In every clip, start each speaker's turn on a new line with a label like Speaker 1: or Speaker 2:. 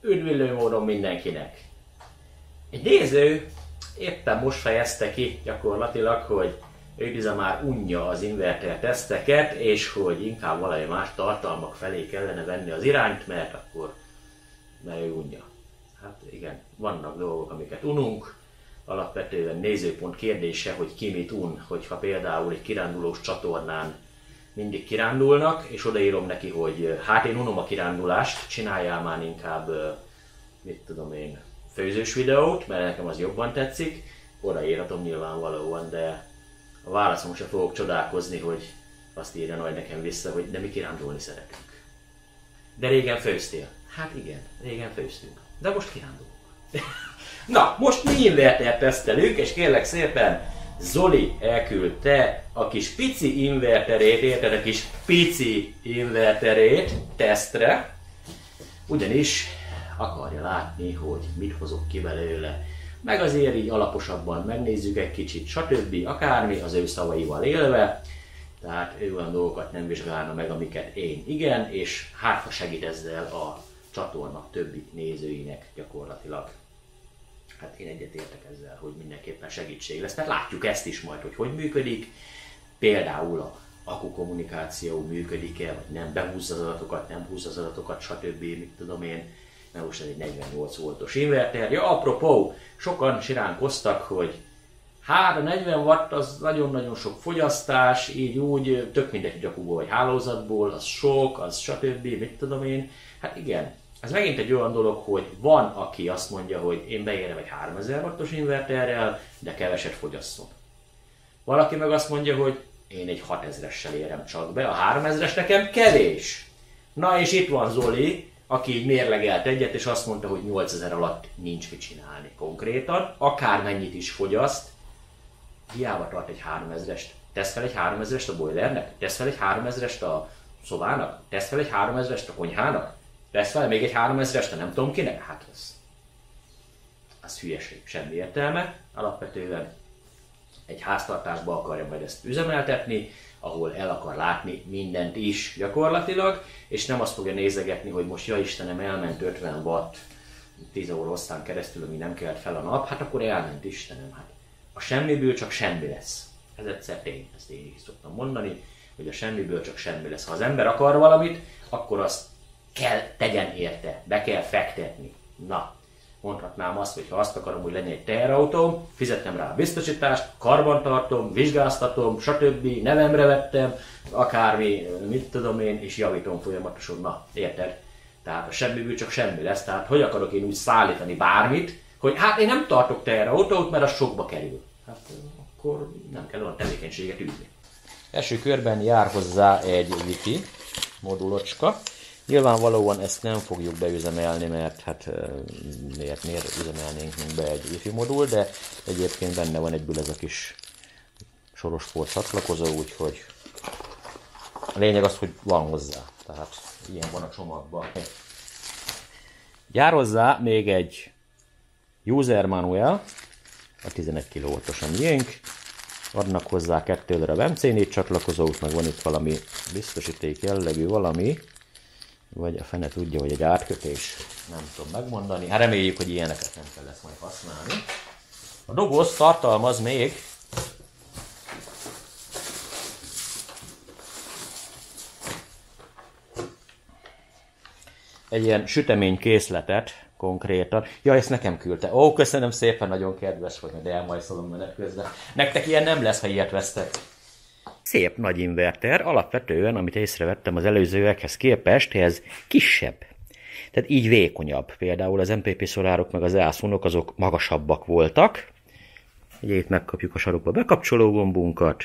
Speaker 1: Üdvillő módon mindenkinek! Egy néző éppen most fejezte ki gyakorlatilag, hogy ő bizony már unja az inverter teszteket, és hogy inkább valami más tartalmak felé kellene venni az irányt, mert ő unja. Hát igen, vannak dolgok, amiket ununk, alapvetően nézőpont kérdése, hogy ki mit un, hogyha például egy kirándulós csatornán mindig kirándulnak, és odaírom neki, hogy hát én unom a kirándulást, csináljál már inkább, mit tudom én, főzős videót, mert nekem az jobban tetszik, odaírhatom nyilvánvalóan, de a válaszom se fogok csodálkozni, hogy azt írja majd nekem vissza, hogy de mi kirándulni szeretünk. De régen főztél? Hát igen, régen főztünk, de most kirándulunk. Na, most mi invertert tesztelünk, és kérlek szépen, Zoli elküldte a kis pici inverterét, érted, a kis pici inverterét tesztre, ugyanis akarja látni, hogy mit hozok ki belőle. Meg azért így alaposabban megnézzük egy kicsit, stb. Akármi, az ő szavaival élve. Tehát ő olyan dolgokat nem vizsgálna meg, amiket én igen, és hát ha segít ezzel a csatorna többi nézőinek gyakorlatilag. Hát én egyetértek ezzel, hogy mindenképpen segítség lesz, mert látjuk ezt is majd, hogy működik. Például a akkukommunikáció működik-e, vagy nem, behúzza az adatokat, nem húzza az adatokat, stb. Mit tudom én. Mert most ez egy 48 voltos inverter. Ja, apropó, sokan siránkoztak, hogy hát a 40 watt az nagyon-nagyon sok fogyasztás, így úgy, tök mindegy, hogy akkuból vagy hálózatból, az sok, az stb. Mit tudom én. Hát igen, ez megint egy olyan dolog, hogy van, aki azt mondja, hogy én beérem egy 3000 wattos inverterrel, de keveset fogyasszon. Valaki meg azt mondja, hogy én egy 6000-essel érem csak be, a 3000-es nekem kevés. Na és itt van Zoli, aki így mérlegelt egyet, és azt mondta, hogy 8000 alatt nincs mit csinálni konkrétan, akármennyit is fogyaszt, hiába tart egy 3000-est. Tesz fel egy 3000-est a boilernek? Tesz fel egy 3000-est a szobának? Tesz fel egy 3000-est a konyhának? Tesz fel még egy 3000-est a nem tudom kinek? Hát az hülyeség, semmi értelme. Alapvetően egy háztartásba akarja majd ezt üzemeltetni, ahol el akar látni mindent is gyakorlatilag, és nem azt fogja nézegetni, hogy most ja Istenem, elment 50 watt 10 óra hosszán keresztül, ami nem kelt fel a nap, hát akkor elment Istenem. Hát a semmiből csak semmi lesz. Ez egyszer tény, ezt én is szoktam mondani, hogy a semmiből csak semmi lesz. Ha az ember akar valamit, akkor azt kell tegyen érte, be kell fektetni. Na, mondhatnám azt, hogy ha azt akarom, hogy legyen egy teherautóm, fizettem rá a biztosítást, karbantartom, vizsgáztatom, stb. Nevemre vettem, akármi, mit tudom én, és javítom folyamatosan. Na, érted? Tehát a semmiből csak semmi lesz. Tehát hogy akarok én úgy szállítani bármit, hogy hát én nem tartok teherautót, mert az sokba kerül. Hát akkor nem kell olyan tevékenységet űzni. Első körben jár hozzá egy Wi-Fi modulocska. Nyilvánvalóan ezt nem fogjuk beüzemelni, mert hát miért üzemelnénk be egy Wi-Fi modul, de egyébként benne van egyből ez a kis soros port csatlakozó, úgyhogy a lényeg az, hogy van hozzá. Tehát ilyen van a csomagban. Jár hozzá még egy user manual, a 11 kW-os a miénk. Adnak hozzá 2 darab MC4 csatlakozót, meg van itt valami biztosíték jellegű valami, vagy a fene tudja, hogy egy átkötés, nem tudom megmondani. Hát reméljük, hogy ilyeneket nem kell lesz majd használni. A doboz tartalmaz még egy ilyen süteménykészletet konkrétan. Ja, ezt nekem küldte. Ó, köszönöm szépen, nagyon kedves vagy, de elmajszolom menet közben. Nektek ilyen nem lesz, ha ilyet vesztek. Szép nagy inverter, alapvetően, amit észrevettem az előzőekhez képest, ez kisebb. Tehát így vékonyabb. Például az MPP szolárok meg az EASUN-ok azok magasabbak voltak. Ugye itt megkapjuk a sarokba bekapcsoló gombunkat,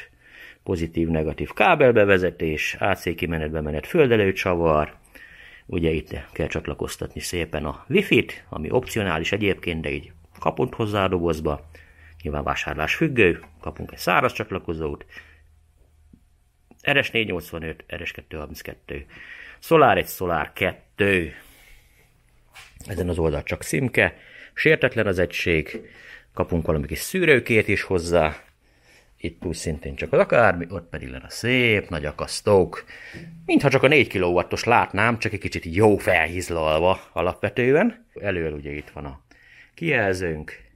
Speaker 1: pozitív-negatív kábelbevezetés, AC kimenetbe menet földelőcsavar. Ugye itt kell csatlakoztatni szépen a Wi-Fi-t, ami opcionális egyébként, de így kapunk hozzá a dobozba. Nyilván vásárlás függő, kapunk egy száraz csatlakozót. RS485, RS232, Solar 1, Solar 2. Ezen az oldal csak címke. Sértetlen az egység. Kapunk valami kis szűrőkét is hozzá. Itt plusz szintén csak az akármi, ott pedig lenne a szép nagy akasztók. Mintha csak a 4 kW-os látnám, csak egy kicsit jó felhizlalva alapvetően. Elől ugye itt van a kijelzőnk.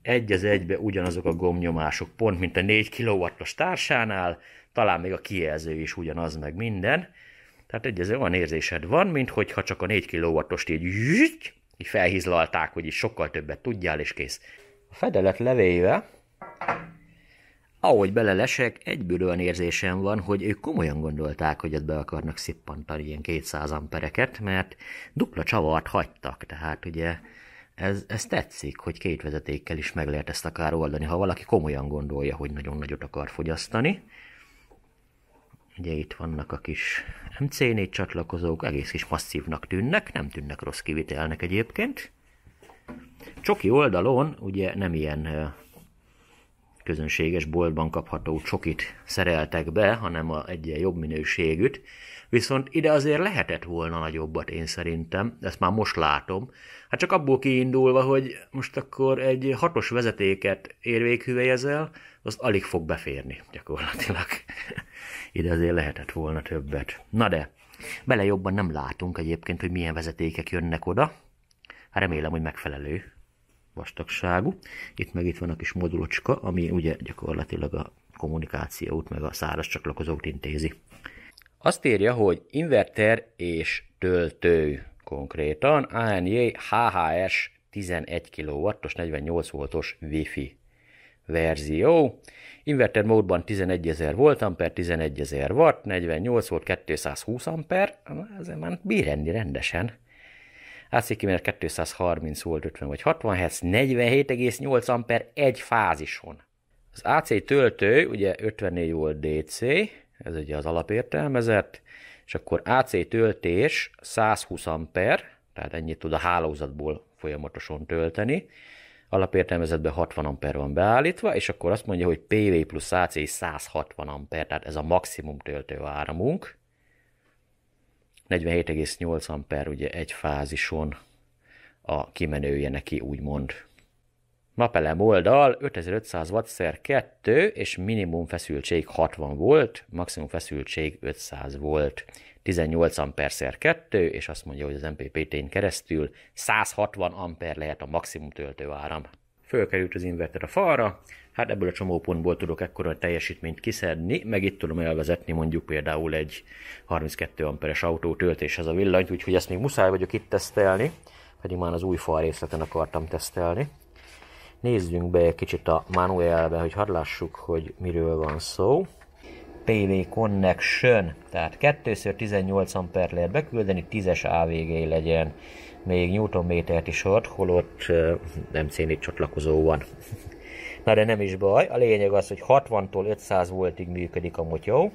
Speaker 1: Egy az egybe ugyanazok a gombnyomások, pont mint a 4 kW-os társánál, talán még a kijelző is ugyanaz meg minden. Tehát egyező olyan érzésed van, mintha csak a 4 kW-ost így felhizlalták, hogy is sokkal többet tudjál, és kész. A fedelet levéve, ahogy belelesek, egyből olyan érzésem van, hogy ők komolyan gondolták, hogy ezt be akarnak szippantani ilyen 200 ampereket, mert dupla csavart hagytak, tehát ugye ez tetszik, hogy két vezetékkel is meg lehet ezt akár oldani, ha valaki komolyan gondolja, hogy nagyon nagyot akar fogyasztani. Ugye itt vannak a kis MC4 csatlakozók, egész kis masszívnak tűnnek, nem tűnnek rossz kivitelnek egyébként. Csoki oldalon ugye nem ilyen közönséges boltban kapható csokit szereltek be, hanem egy ilyen jobb minőségűt. Viszont ide azért lehetett volna nagyobbat, én szerintem, ezt már most látom. Hát csak abból kiindulva, hogy most akkor egy 6-os vezetéket érvékhüvelyezel, az alig fog beférni gyakorlatilag. Ide azért lehetett volna többet. Na de, bele jobban nem látunk egyébként, hogy milyen vezetékek jönnek oda. Hát remélem, hogy megfelelő vastagságú. Itt van a kis modulocska, ami ugye gyakorlatilag a kommunikációt, meg a száraz csatlakozót intézi. Azt írja, hogy inverter és töltő konkrétan ANJ HHS 11 kW-os 48 voltos Wi-Fi verzió. Inverter módban 11.000 volt, 11.000 watt, 48 volt, 220 amper, ez már bír enni rendesen. AC kimenet 230 volt, 50 vagy 60 Hz, 47,8 amper egy fázison. Az AC töltő ugye 54 volt DC, ez ugye az alapértelmezett, és akkor AC töltés 120 amper, tehát ennyit tud a hálózatból folyamatosan tölteni. Alapértelmezetben 60 amper van beállítva, és akkor azt mondja, hogy PV plusz AC 160 amper, tehát ez a maximum töltőáramunk. 47,8 amper ugye egy fázison a kimenője neki, úgymond. Napelem oldal 5500 Watt/2 és minimum feszültség 60 volt, maximum feszültség 500 volt. 18 amper/2, és azt mondja, hogy az MPPT-n keresztül 160 amper lehet a maximum töltőáram. Fölkerült az inverter a falra, hát ebből a csomópontból tudok ekkora teljesítményt kiszedni, meg itt tudom elvezetni mondjuk például egy 32 amperes autó töltéshez a villanyt, úgyhogy ezt még muszáj vagyok itt tesztelni, pedig már az új fal részleten akartam tesztelni. Nézzünk be egy kicsit a manuálbe, hogy hadd lássuk, hogy miről van szó. PV Connection, tehát 2x18 amper lehet beküldeni, 10-es AVG legyen, még Newtonmétert is ad, holott MC4 csatlakozó van. Na de nem is baj, a lényeg az, hogy 60-tól 500 voltig működik a motyó,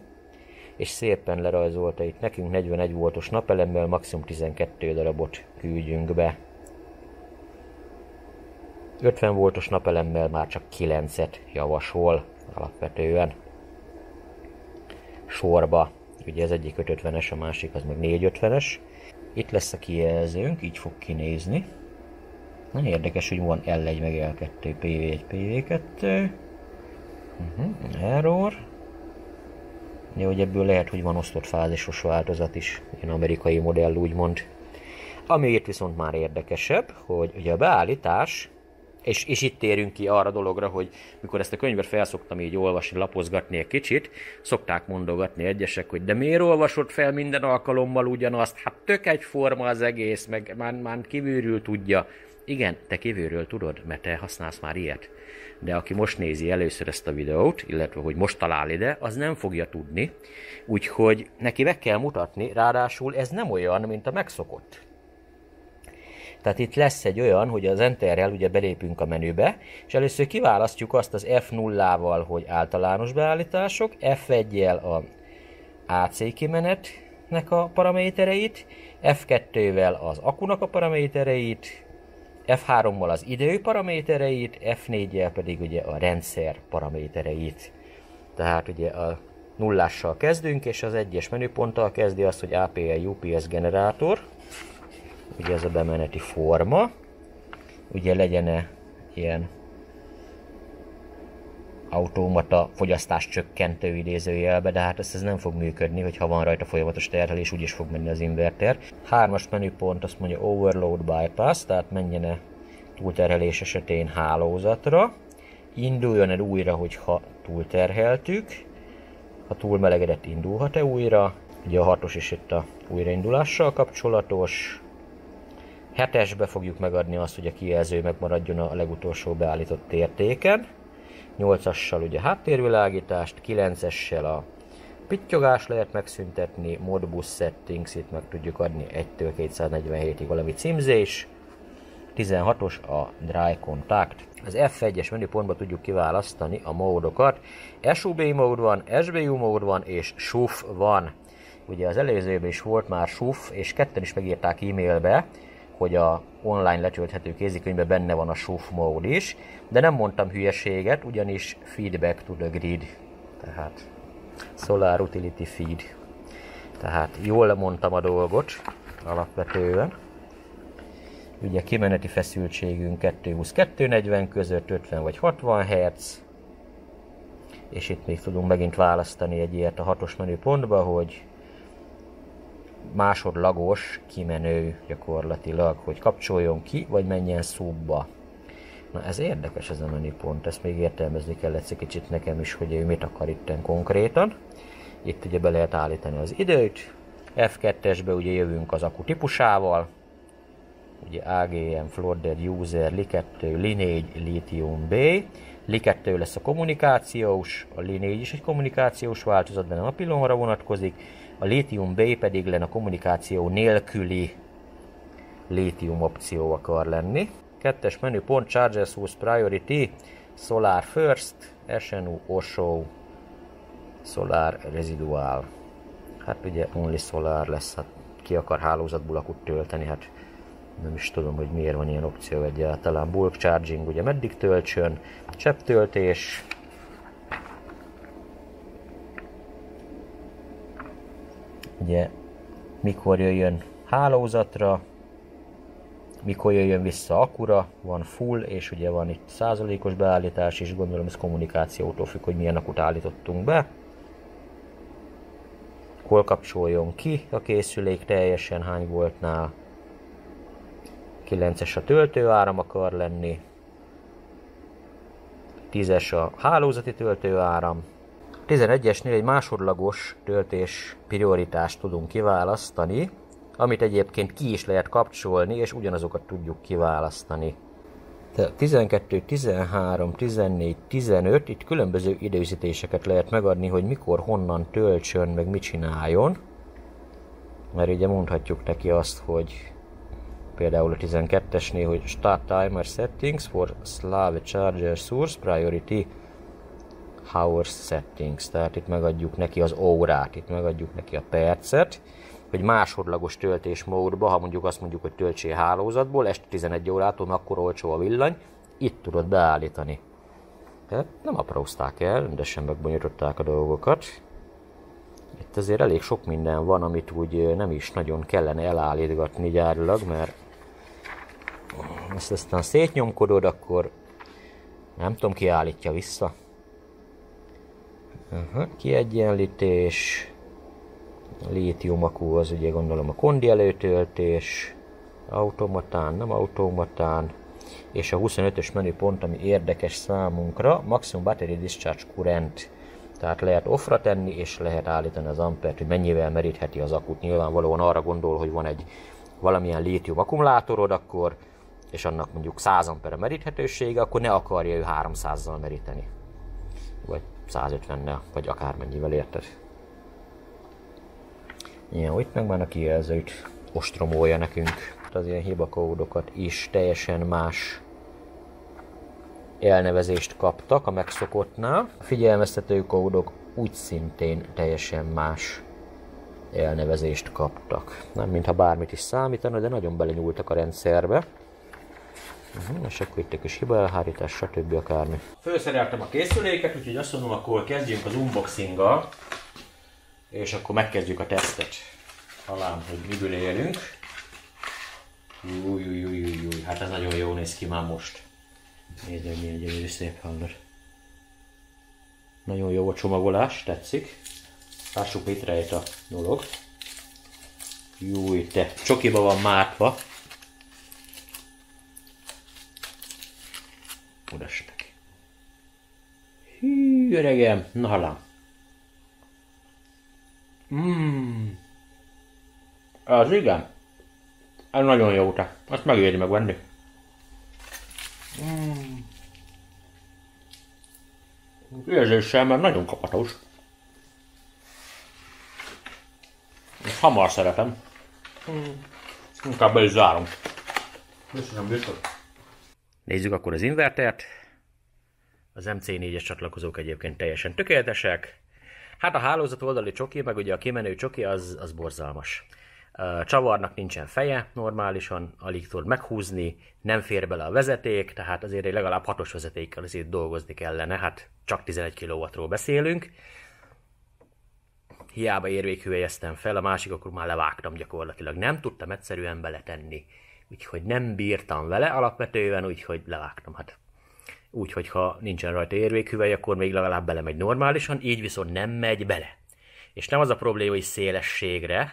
Speaker 1: és szépen lerajzolta itt nekünk 41 voltos napelemmel, maximum 12 darabot küldjünk be. 50 voltos napelemmel már csak 9-et javasol alapvetően sorba. Ugye ez egyik 550-es, a másik az meg 450-es. Itt lesz a kijelzőnk, így fog kinézni. Nagyon érdekes, hogy van L1 meg L2, PV1, PV2. Error. Ja, hogy ebből lehet, hogy van osztott fázisos változat is, ilyen amerikai modell úgymond. Ami itt viszont már érdekesebb, hogy ugye a beállítás, és itt térünk ki arra dologra, hogy mikor ezt a könyvet felszoktam így olvasni, lapozgatni egy kicsit, szokták mondogatni egyesek, hogy de miért olvasod fel minden alkalommal ugyanazt? Hát tök egyforma az egész, meg már kívülről tudja. Igen, te kívülről tudod, mert te használsz már ilyet. De aki most nézi először ezt a videót, illetve hogy most talál ide, az nem fogja tudni. Úgyhogy neki meg kell mutatni, ráadásul ez nem olyan, mint a megszokott. Tehát itt lesz egy olyan, hogy az Enterrel ugye belépünk a menübe, és először kiválasztjuk azt az F0-val, hogy általános beállítások, F1-jel a AC kimenetnek a paramétereit, F2-vel az akunak a paramétereit, F3-mal az idő paramétereit, F4-jel pedig ugye a rendszer paramétereit. Tehát ugye a nullással kezdünk, és az egyes menüponttal kezdi azt, hogy APL UPS generátor. Ugye ez a bemeneti forma. Ugye legyen-e ilyen automata fogyasztás csökkentő idézőjelbe, de hát ez nem fog működni, hogyha van rajta folyamatos terhelés, úgyis fog menni az inverter. 3-as menüpont azt mondja Overload Bypass, tehát menjen túlterhelés esetén hálózatra. Induljon el újra, hogyha túlterheltük. Ha túlmelegedett, indulhat-e újra. Ugye a 6-os is itt a újraindulással kapcsolatos. 7-esbe fogjuk megadni azt, hogy a kijelző megmaradjon a legutolsó beállított értéken. 8-assal ugye háttérvilágítást, 9-essel a pittyogás lehet megszüntetni, Modbus Settings, itt meg tudjuk adni 1-től 247-ig valami címzés. 16-os a Dry Contact. Az F1-es menüpontban tudjuk kiválasztani a módokat. SUB mód van, SBU mód van és SUF van. Ugye az előzőben is volt már SUF, és ketten is megírták e-mailbe, hogy a online letölthető kézikönyvben benne van a SUF mód is, de nem mondtam hülyeséget, ugyanis feedback to the grid, tehát Solar Utility Feed. Tehát jól mondtam a dolgot alapvetően. Ugye kimeneti feszültségünk 220-240 között, 50 vagy 60 Hz. És itt még tudunk megint választani egy ilyet a 6-os menüpontba, hogy másodlagos kimenő gyakorlatilag, hogy kapcsoljon ki, vagy menjen subba. Na ez érdekes ez a menüpont, ezt még értelmezni kellett egy kicsit nekem is, hogy ő mit akar itten konkrétan. Itt ugye be lehet állítani az időt. F2-esbe ugye jövünk az akku típusával. Ugye AGM, Flooded User, Li2, Li4, Lithium B. Li2 lesz a kommunikációs, a Li4 is egy kommunikációs változat, de nem a pillonra vonatkozik. A Lithium B pedig lenne a kommunikáció nélküli lítium opció akar lenni. 2-es menüpont Charger Source Priority, Solar First, SNU, Osho, Solar Residual. Hát ugye Only Solar lesz, hát ki akar hálózatból akut tölteni, hát nem is tudom, hogy miért van ilyen opció egyáltalán. Bulk Charging, ugye meddig töltsön, csepptöltés. Ugye mikor jöjjön hálózatra, mikor jöjjön vissza akkura, van full, és ugye van itt százalékos beállítás is, gondolom ez kommunikációtól függ, hogy milyen akut állítottunk be. Hol kapcsoljon ki a készülék teljesen, hány voltnál. 9-es a töltőáram akar lenni. 10-es a hálózati töltőáram. 11-esnél egy másodlagos töltés prioritást tudunk kiválasztani, amit egyébként ki is lehet kapcsolni, és ugyanazokat tudjuk kiválasztani. 12, 13, 14, 15, itt különböző időzítéseket lehet megadni, hogy mikor, honnan töltsön, meg mit csináljon. Mert ugye mondhatjuk neki azt, hogy például a 12-esnél, hogy Start Timer Settings for Slave Charger Source Priority Hours Settings. Tehát itt megadjuk neki az órát, itt megadjuk neki a percet, hogy másodlagos töltés módba, ha mondjuk azt mondjuk, hogy töltsél hálózatból, este 11 órától, mert akkor olcsó a villany, itt tudod beállítani. Tehát nem aprózták el, rendesen megbonyolították a dolgokat. Itt azért elég sok minden van, amit úgy nem is nagyon kellene elállítgatni gyárilag, mert ezt aztán szétnyomkodod, akkor nem tudom, ki állítja vissza. Kiegyenlítés, lítium akku az ugye gondolom a kondi előtöltés, automatán, nem automatán, és a 25-ös menüpont, ami érdekes számunkra, Maximum Battery Discharge Current. Tehát lehet offra tenni, és lehet állítani az ampert, hogy mennyivel merítheti az akut. Nyilvánvalóan arra gondol, hogy van egy valamilyen lítium akkumulátorod, akkor, és annak mondjuk 100 ampere meríthetősége, akkor ne akarja ő 300-zal meríteni. Vagy 150-nel, vagy akármennyivel, érted? Ja, itt meg már a kijelzőt ostromolja nekünk. Az ilyen hibakódokat is teljesen más elnevezést kaptak a megszokottnál. A figyelmeztető kódok úgy szintén teljesen más elnevezést kaptak. Nem mintha bármit is számítana, de nagyon belenyúltak a rendszerbe. És akkor itt egy kis hibaelhárítás, stb. Akármi. Fölszereltem a készüléket, úgyhogy azt mondom, akkor kezdjünk az unboxinggal. És akkor megkezdjük a tesztet. Talán, hogy miből élünk. Új, hát ez nagyon jól néz ki már most. Nézd meg, milyen gyönyörű szép hallod. Nagyon jó a csomagolás, tetszik. Lássuk, mit rejt a dolog. Júj, te, csokiba van mártva. Udastek. Hű, öregem, na halám. Az igen. Ez nagyon jó te. Azt megéri megvenni. Érzéssel, mert nagyon kapatos. Ezt hamar szeretem. Inkább be is zárom. Köszönöm, biztos. Nézzük akkor az invertert. Az MC4-es csatlakozók egyébként teljesen tökéletesek. Hát a hálózat oldali csoki, meg ugye a kimenő csoki az borzalmas. Csavarnak nincsen feje normálisan, alig tud meghúzni, nem fér bele a vezeték, tehát azért egy legalább 6-os vezetékkel azért dolgozni kellene, hát csak 11 kW-ról beszélünk. Hiába érvékhüvelyeztem fel, a másik akkor már levágtam gyakorlatilag, nem tudtam egyszerűen beletenni. Úgyhogy nem bírtam vele alapvetően, úgyhogy levágtam. Hát. Úgyhogy ha nincsen rajta érvékhüvely, akkor még legalább belemegy normálisan, így viszont nem megy bele. És nem az a probléma, hogy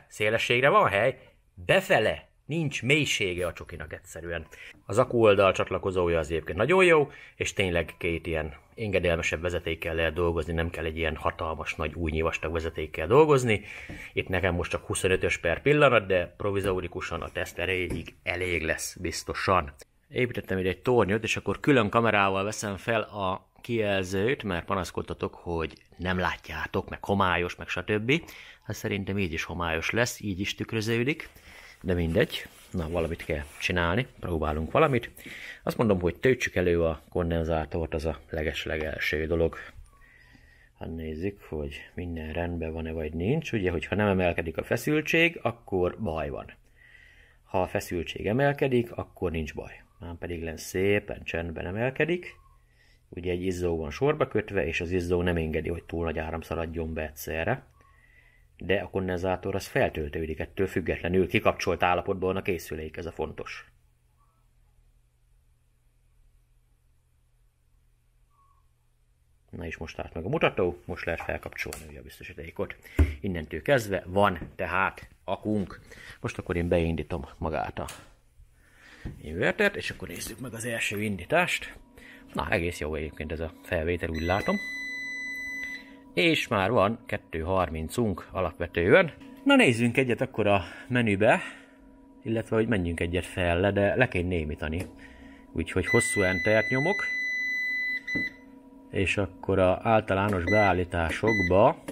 Speaker 1: szélességre van hely, befele nincs mélysége a csokinak egyszerűen. Az akku oldal csatlakozója az egyébként nagyon jó, és tényleg két ilyen engedelmesebb vezetékkel lehet dolgozni, nem kell egy ilyen hatalmas, nagy, újnyi vastag vezetékkel dolgozni. Itt nekem most csak 25-ös per pillanat, de provizorikusan a teszt erejéig elég lesz biztosan. Építettem ide egy tornyot, és akkor külön kamerával veszem fel a kijelzőt, mert panaszkodtatok, hogy nem látjátok, meg homályos, meg stb. Hát szerintem így is homályos lesz, így is tükröződik, de mindegy. Na, valamit kell csinálni, próbálunk valamit. Azt mondom, hogy töltsük elő a kondenzátort, az a leges-legelső dolog. Hát nézzük, hogy minden rendben van-e vagy nincs. Ugye, hogyha nem emelkedik a feszültség, akkor baj van. Ha a feszültség emelkedik, akkor nincs baj. Már pedig len szépen csendben emelkedik. Ugye egy izzó van sorba kötve, és az izzó nem engedi, hogy túl nagy áram szaladjon be egyszerre. De a kondenzátor az feltöltődik, ettől függetlenül kikapcsolt állapotban van a készülék, ez a fontos. Na és most állt meg a mutató, most lehet felkapcsolni a biztosítékot. Innentől kezdve van tehát akunk. Most akkor én beindítom magát a invertert, és akkor nézzük meg az első indítást. Na, egész jó egyébként ez a felvétel, úgy látom. És már van 2.30-unk alapvetően. Na nézzünk egyet akkor a menübe, illetve hogy menjünk egyet fel, de le kell némítani. Úgyhogy hosszú entert nyomok. És akkor az általános beállításokba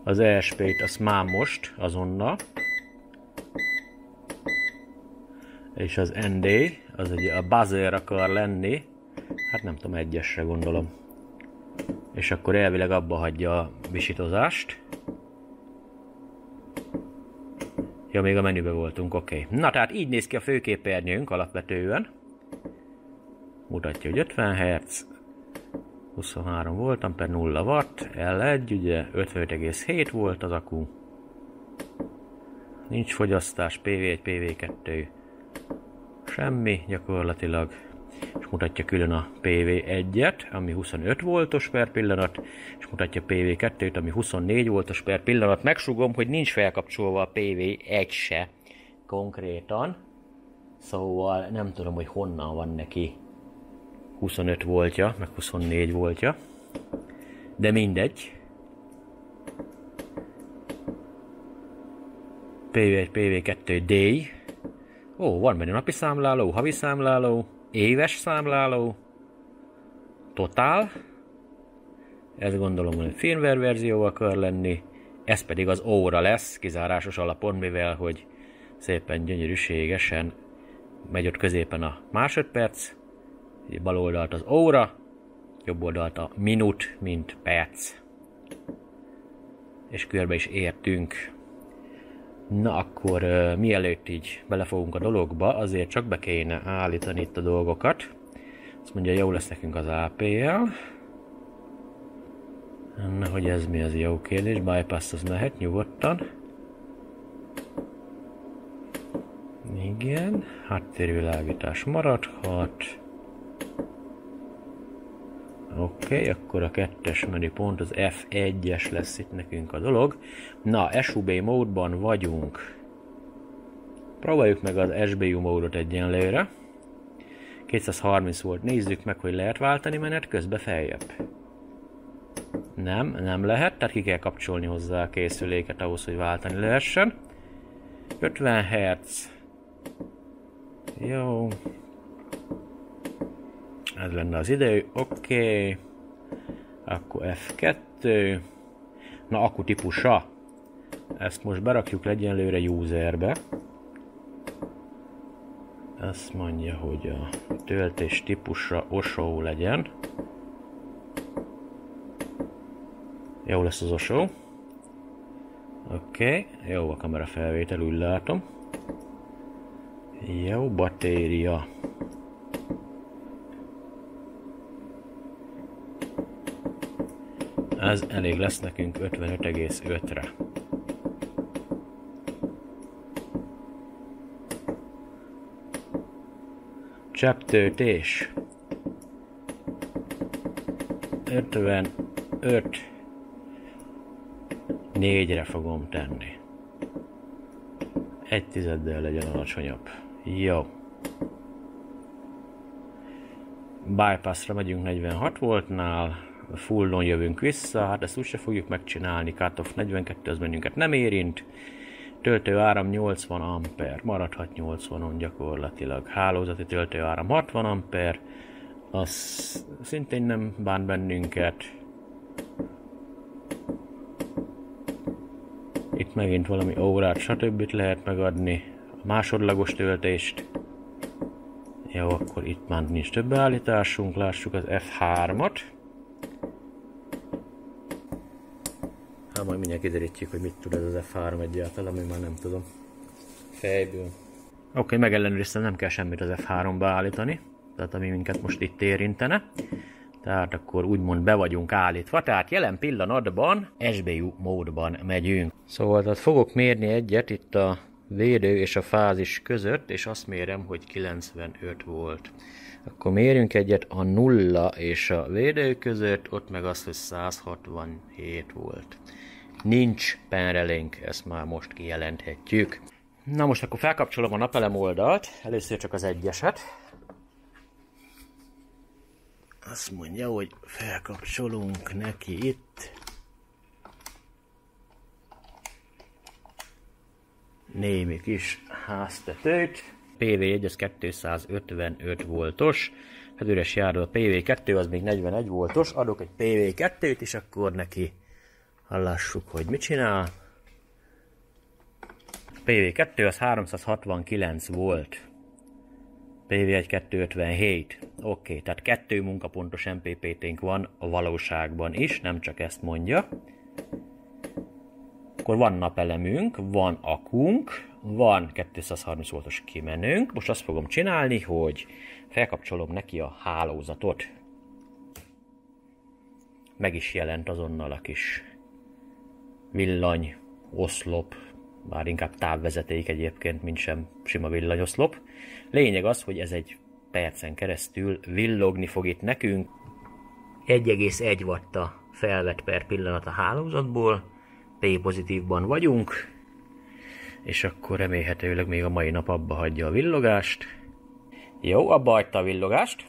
Speaker 1: az ESP-t azt már most azonnal. És az ND, az ugye a buzzer akar lenni, hát nem tudom, egyesre gondolom. És akkor elvileg abba hagyja a visítozást. Ja, még a menübe voltunk, oké. Na, tehát így néz ki a főképernyőnk alapvetően. Mutatja, hogy 50 Hz, 23 volt, amper 0 watt, L1, ugye 55,7 volt az akku. Nincs fogyasztás, PV1, PV2, semmi gyakorlatilag. És mutatja külön a PV1-et, ami 25 voltos per pillanat, és mutatja PV2-t, ami 24 voltos per pillanat. Megsugom, hogy nincs felkapcsolva a PV1 se konkrétan, szóval nem tudom, hogy honnan van neki 25 voltja, meg 24 voltja, de mindegy. PV1, PV2 day. Ó, van benne napi számláló, havi számláló, éves számláló, totál, ez gondolom, hogy firmware verzió akar lenni, ez pedig az óra lesz, kizárásos alapon, mivel hogy szépen gyönyörűségesen megy ott középen a másodperc, bal oldalt az óra, jobb oldalt a minut, mint perc, és körbe is értünk. Na akkor mielőtt így belefogunk a dologba, azért csak be kéne állítani itt a dolgokat. Azt mondja, jó lesz nekünk az APL. Na, hogy ez mi, az jó kérdés, bypass az mehet nyugodtan. Igen, háttérvilágítás maradhat. Oké, akkor a 2-es menüpont, az F1-es lesz itt nekünk a dolog. Na, SUB módban vagyunk. Próbáljuk meg az SBU módot egyenlőre. 230 volt, nézzük meg, hogy lehet váltani menet közben feljebb. Nem lehet, tehát ki kell kapcsolni hozzá a készüléket ahhoz, hogy váltani lehessen. 50 Hz. Jó. Ez lenne az idő, oké. Akkor F2. Na, akku típusa. Ezt most berakjuk egyenlőre userbe. Azt mondja, hogy a töltés típusa OSO legyen. Jó lesz az OSO. Oké, jó a kamera felvétel, úgy látom. Jó, batéria. Ez elég lesz nekünk 55,5-re. Csepptöltés. 55. 4-re fogom tenni. 1/10-del legyen alacsonyabb. Jó. Bypassra megyünk 46 voltnál. Fullon jövünk vissza, hát ezt úgyse fogjuk megcsinálni. Cutoff 42, az bennünket nem érint. Töltőáram 80 ampere, maradhat 80-on gyakorlatilag. Hálózati töltőáram 60 ampere, az szintén nem bán bennünket. Itt megint valami órát, stb. Lehet megadni. A másodlagos töltést. Jó, akkor itt már nincs több beállításunk, lássuk az F3-at. Hát majd mindjárt kiderítjük, hogy mit tud ez az F3 egyáltalán, ami már nem tudom fejből. Oké, megellenőriztem, nem kell semmit az F3-ba állítani, tehát ami minket most itt érintene. Tehát akkor úgymond be vagyunk állítva, tehát jelen pillanatban SBU módban megyünk. Szóval tehát fogok mérni egyet itt a védő és a fázis között, és azt mérem, hogy 95 volt. Akkor mérjünk egyet a 0 és a védő között, ott meg azt, hogy 167 volt. Nincs penrelénk, ezt már most kijelenthetjük. Na most akkor felkapcsolom a napelem oldalt, először csak az egyeset. Azt mondja, hogy felkapcsolunk neki itt. Némi kis háztetőt. PV1 az 255 voltos. Hát üres járó a PV2 az még 41 voltos. Adok egy PV2-t és akkor neki hallassuk, hogy mit csinál. PV2 az 369 volt. PV1 257. Oké, tehát 2 munkapontos MPPT-nk van a valóságban is, nem csak ezt mondja. Akkor van napelemünk, van akunk, van 230 voltos kimenőnk. Most azt fogom csinálni, hogy felkapcsolom neki a hálózatot. Meg is jelent azonnal a kis villany, oszlop, bár inkább távvezeték egyébként, mint sem sima villanyoszlop. Lényeg az, hogy ez egy percen keresztül villogni fog itt nekünk. 1,1 watt a felvett per pillanat a hálózatból. P pozitívban vagyunk, és akkor remélhetőleg még a mai nap abba hagyja a villogást. Jó, abba hagyta a villogást.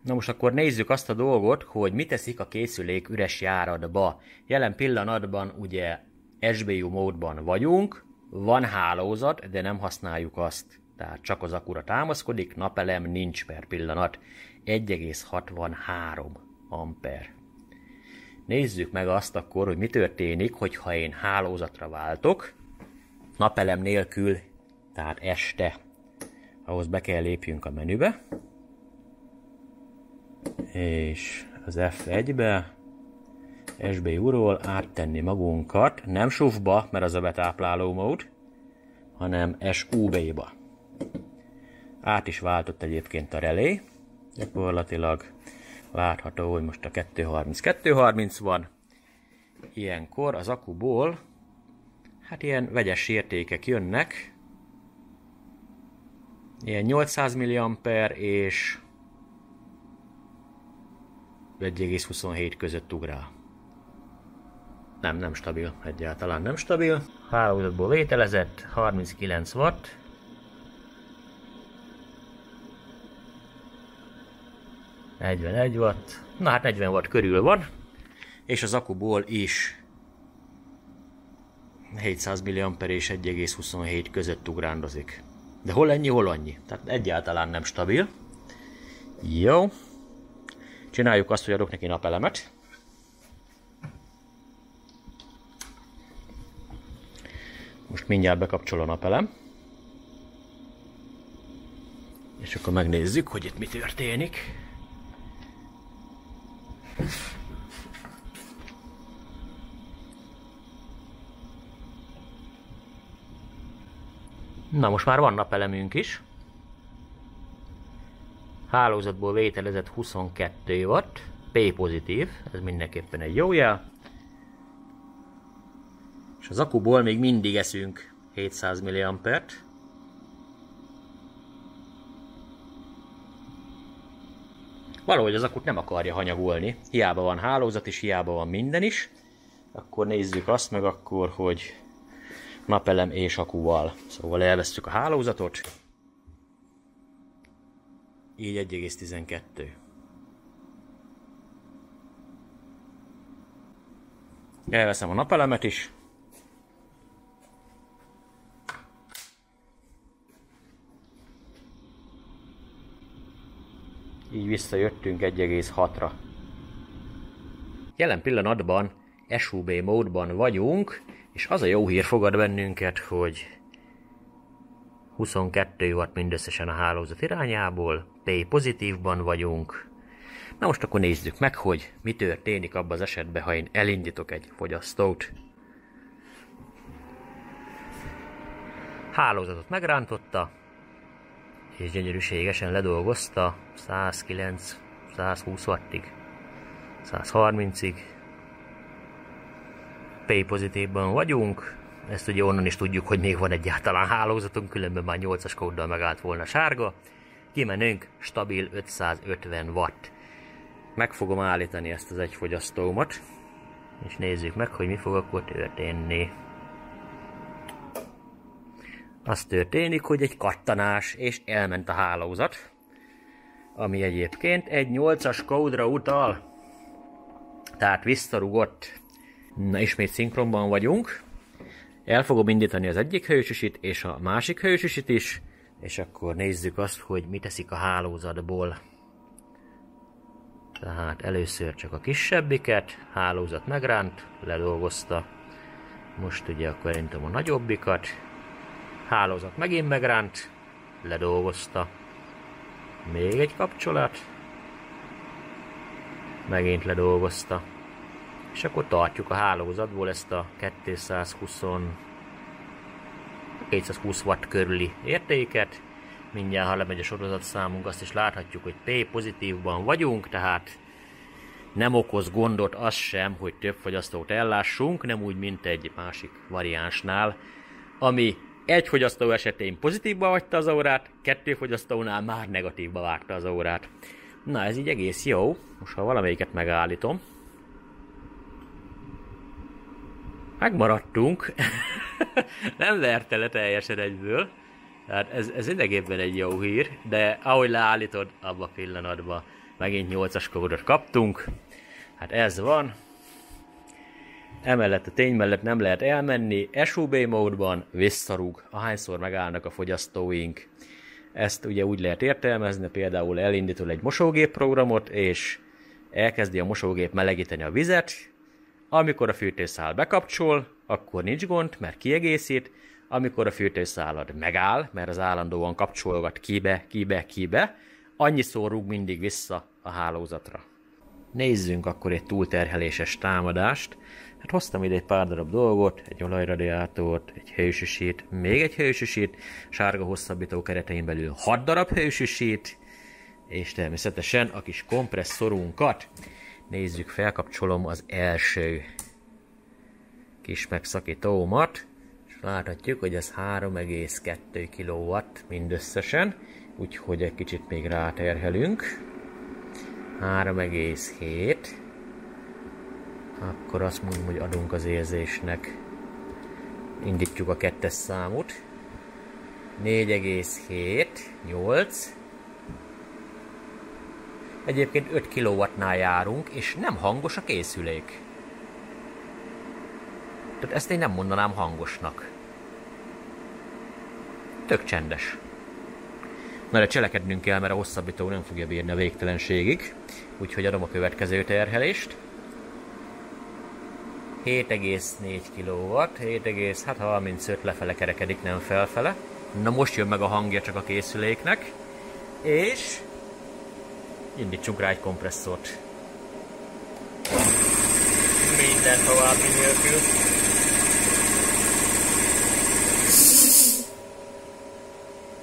Speaker 1: Na most akkor nézzük azt a dolgot, hogy mit teszik a készülék üres járatba. Jelen pillanatban ugye SBU módban vagyunk, van hálózat, de nem használjuk azt. Tehát csak az akkura támaszkodik, napelem nincs per pillanat. 1,63 ampere. Nézzük meg azt akkor, hogy mi történik, hogyha én hálózatra váltok, napelem nélkül, tehát este. Ahhoz be kell lépjünk a menübe, és az F1-be, SBU-ról áttenni magunkat, nem SUV-ba, mert az a betápláló mód, hanem SUB-ba. Át is váltott egyébként a relé, gyakorlatilag. Látható, hogy most a 230 van. Ilyenkor az akkuból hát ilyen vegyes értékek jönnek. Ilyen 800 mAh és 1,27 között ugrál. Nem stabil, egyáltalán nem stabil. Hálózatból vételezett, 39 watt. ...41 watt. Na hát 40 watt körül van. És az akkuból is 700 mAh és 1,27 között ugrándozik. De hol ennyi, hol annyi. Tehát egyáltalán nem stabil. Jó. Csináljuk azt, hogy adok neki napelemet. Most mindjárt bekapcsol a napelem. És akkor megnézzük, hogy itt mi történik. Na most már van napelemünk is. Hálózatból vételezett 22 watt, P pozitív, ez mindenképpen egy jó jel. És az akkuból még mindig eszünk 700 mAh-t. Valahogy az akut nem akarja hanyagolni, hiába van hálózat is, hiába van minden is. Akkor nézzük azt meg akkor, hogy napelem és akkuval. Szóval elvesztjük a hálózatot. Így 1,12. Elveszem a napelemet is. Így visszajöttünk 1,6-ra. Jelen pillanatban SUB módban vagyunk, és az a jó hír fogad bennünket, hogy 22 watt mindösszesen a hálózat irányából, P pozitívban vagyunk. Na most akkor nézzük meg, hogy mi történik abban az esetben, ha én elindítok egy fogyasztót. Hálózatot megrántotta, és gyönyörűségesen ledolgozta 109-120 wattig, 130-ig. P pozitívban vagyunk, ezt ugye onnan is tudjuk, hogy még van egyáltalán hálózatunk, különben már 8-as kóddal megállt volna sárga. Kimenünk, stabil 550 watt. Meg fogom állítani ezt az egy fogyasztómat, és nézzük meg, hogy mi fog akkor történni. Az történik, hogy egy kattanás, és elment a hálózat, ami egyébként egy 8-as kódra utal, tehát visszarugott. Na, ismét szinkronban vagyunk. El fogom indítani az egyik hősüsit és a másik hősüsit is, és akkor nézzük azt, hogy mit teszik a hálózatból. Tehát először csak a kisebbiket, hálózat megránt, ledolgozta. Most ugye akkor elindítom a nagyobbikat, hálózat megint megránt, ledolgozta. Még egy kapcsolat, megint ledolgozta. És akkor tartjuk a hálózatból ezt a 220 watt körüli értéket. Mindjárt, ha lemegy a sorozatszámunk, azt is láthatjuk, hogy P pozitívban vagyunk, tehát nem okoz gondot az sem, hogy több fogyasztót ellássunk, nem úgy, mint egy másik variánsnál, ami egy fogyasztó esetén pozitívba hagyta az órát, 2 fogyasztónál már negatívba vágta az órát. Na, ez így egész jó. Most ha valamelyiket megállítom, megmaradtunk. Nem verte le teljesen egyből. Tehát ez mindenképpen egy jó hír, de ahogy leállítod, abban a pillanatban megint 8-as kódot kaptunk. Hát ez van. Emellett a tény mellett nem lehet elmenni. SUB módban visszarúg, ahányszor megállnak a fogyasztóink. Ezt ugye úgy lehet értelmezni, például elindítol egy mosógép programot, és elkezdi a mosógép melegíteni a vizet. Amikor a fűtőszál bekapcsol, akkor nincs gond, mert kiegészít. Amikor a fűtőszálad megáll, mert az állandóan kapcsolgat kibe, annyiszor rúg mindig vissza a hálózatra. Nézzünk akkor egy túlterheléses támadást. Hát hoztam ide egy pár darab dolgot, egy olajradiátort, egy hősüsit, még egy hősüsit, sárga hosszabbító keretein belül 6 darab hősüsit, és természetesen a kis kompresszorunkat. Nézzük, felkapcsolom az első kis megszakítómat, és láthatjuk, hogy ez 3,2 kW mindösszesen, úgyhogy egy kicsit még ráterhelünk. 3,7. Akkor azt mondom, hogy adunk az érzésnek. Indítjuk a 2-es számot. 4,7, 8. Egyébként 5 kW-nál járunk, és nem hangos a készülék. Tehát ezt én nem mondanám hangosnak. Tök csendes. Na de cselekednünk kell, mert a hosszabbító nem fogja bírni a végtelenségig. Úgyhogy adom a következő terhelést. 7,4 kW, 7,35 lefele kerekedik, nem felfele. Na most jön meg a hangja csak a készüléknek. És indítsunk rá egy kompresszort. Minden további nélkül.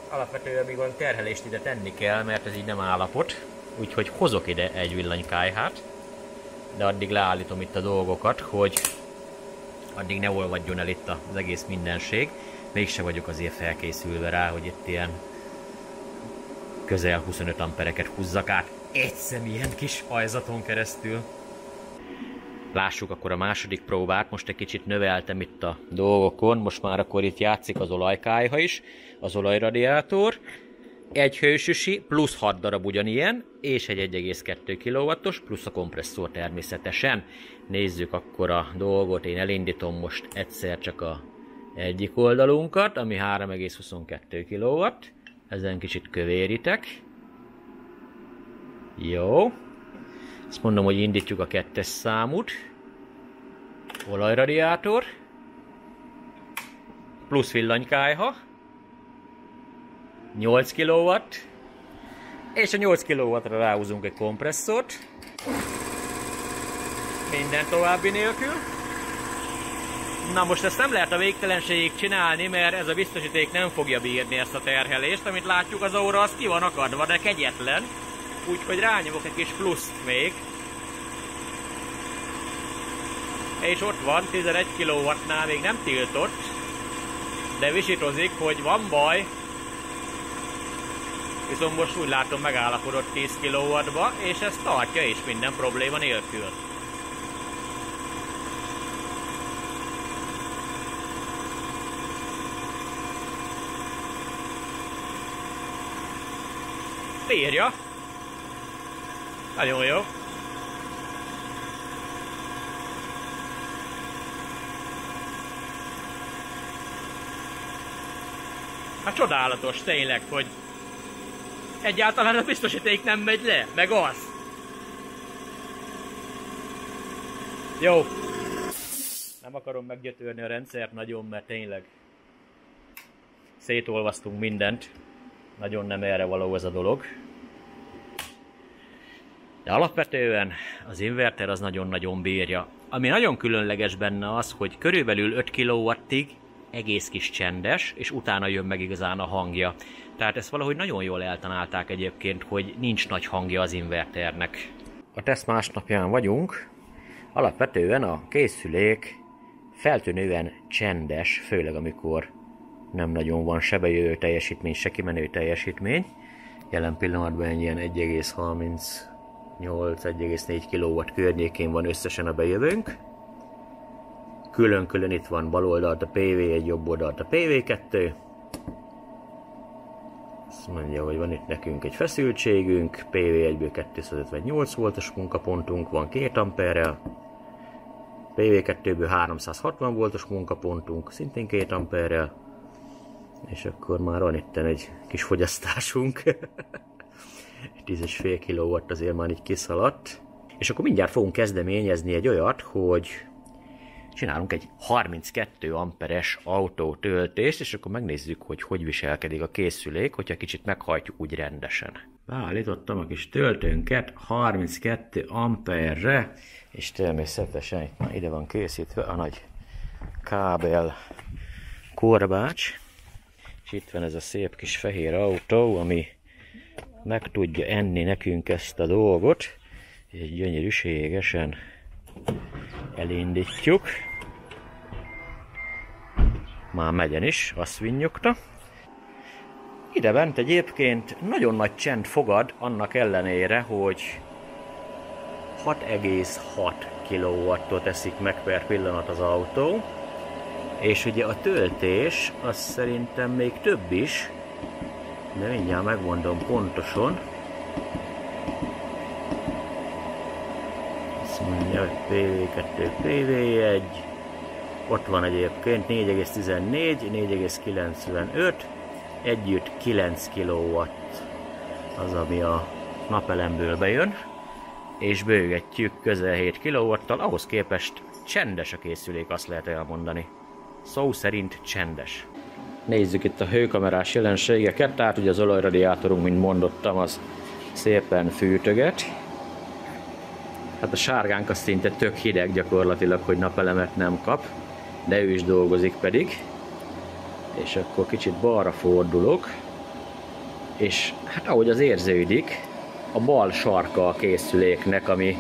Speaker 1: Alapvetően még van terhelést ide tenni kell, mert ez így nem állapot. Úgyhogy hozok ide egy villanykályhát. De addig leállítom itt a dolgokat, hogy addig ne olvadjon el itt az egész mindenség. Mégse vagyok azért felkészülve rá, hogy itt ilyen közel 25 ampereket húzzak át egyszem ilyen kis ajzaton keresztül. Lássuk akkor a második próbát, most egy kicsit növeltem itt a dolgokon, most már akkor itt játszik az olajkályha is, az olajradiátor, egy hősüsi, plusz 6 darab ugyanilyen, és egy 1,2 kW-os, plusz a kompresszor természetesen. Nézzük akkor a dolgot, én elindítom most egyszer csak a egyik oldalunkat, ami 3,22 kW, ezen kicsit kövérítek. Jó. Azt mondom, hogy indítjuk a 2-es számút. Olajradiátor. Plusz villanykályha. 8 kW. És a 8 kW-ra ráhúzunk egy kompresszort. Minden további nélkül. Na most ezt nem lehet a végtelenségig csinálni, mert ez a biztosíték nem fogja bírni ezt a terhelést. Amit látjuk, az óra az ki van akadva, de kegyetlen. Úgyhogy rányomok egy kis pluszt még. És ott van, 11 kW-nál még nem tiltott, de visítozik, hogy van baj. Viszont most úgy látom megállapodott 10 kW-ba, és ez tartja is minden probléma nélkül. Bírja. Nagyon jó. Hát csodálatos tényleg, hogy egyáltalán a biztosíték nem megy le, meg az. Jó. Nem akarom meggyötörni a rendszert nagyon, mert tényleg szétolvasztunk mindent. Nagyon nem erre való ez a dolog. De alapvetően az inverter az nagyon-nagyon bírja. Ami nagyon különleges benne az, hogy körülbelül 5 kW-ig egész kis csendes, és utána jön meg igazán a hangja. Tehát ezt valahogy nagyon jól eltalálták egyébként, hogy nincs nagy hangja az inverternek. A teszt másnapján vagyunk. Alapvetően a készülék feltűnően csendes, főleg amikor nem nagyon van se bejövő teljesítmény, se kimenő teljesítmény. Jelen pillanatban egy ilyen 1,38-1,4 kW környékén van összesen a bejövőnk. Külön-külön itt van bal oldalt a PV1, jobb oldalt a PV2. Azt mondja, hogy van itt nekünk egy feszültségünk, PV1-ből 258 voltos munkapontunk, van 2 amperrel. PV2-ből 360 voltos munkapontunk, szintén 2 amperrel. És akkor már van itt egy kis fogyasztásunk. 10,5 kW azért már így kiszaladt. És akkor mindjárt fogunk kezdeményezni egy olyat, hogy csinálunk egy 32 amperes autótöltést, és akkor megnézzük, hogy hogy viselkedik a készülék, hogyha kicsit meghajtjuk úgy rendesen. Beállítottam a kis töltőnket 32 amperre, és természetesen ide van készítve a nagy kábel korbács. És itt van ez a szép kis fehér autó, ami meg tudja enni nekünk ezt a dolgot. Egy gyönyörűségesen elindítjuk. Már megyen is, azt vinnyogta. Ide bent egyébként nagyon nagy csend fogad, annak ellenére, hogy 6,6 kW-tól teszik meg per pillanat az autó, és ugye a töltés az szerintem még több is, de mindjárt megmondom pontosan. Azt mondja, hogy PV2, PV1, ott van egyébként 4,14, 4,95, együtt 9 kW az, ami a napelemből bejön, és bőgetjük közel 7 kW-tal, ahhoz képest csendes a készülék, azt lehet elmondani. Szó szerint csendes. Nézzük itt a hőkamerás jelenségeket, tehát ugye az olajradiátorunk, mint mondottam, az szépen fűtöget. Hát a sárgánk az szinte tök hideg gyakorlatilag, hogy napelemet nem kap, de ő is dolgozik pedig. És akkor kicsit balra fordulok, és hát ahogy az érződik, a bal sarka a készüléknek, ami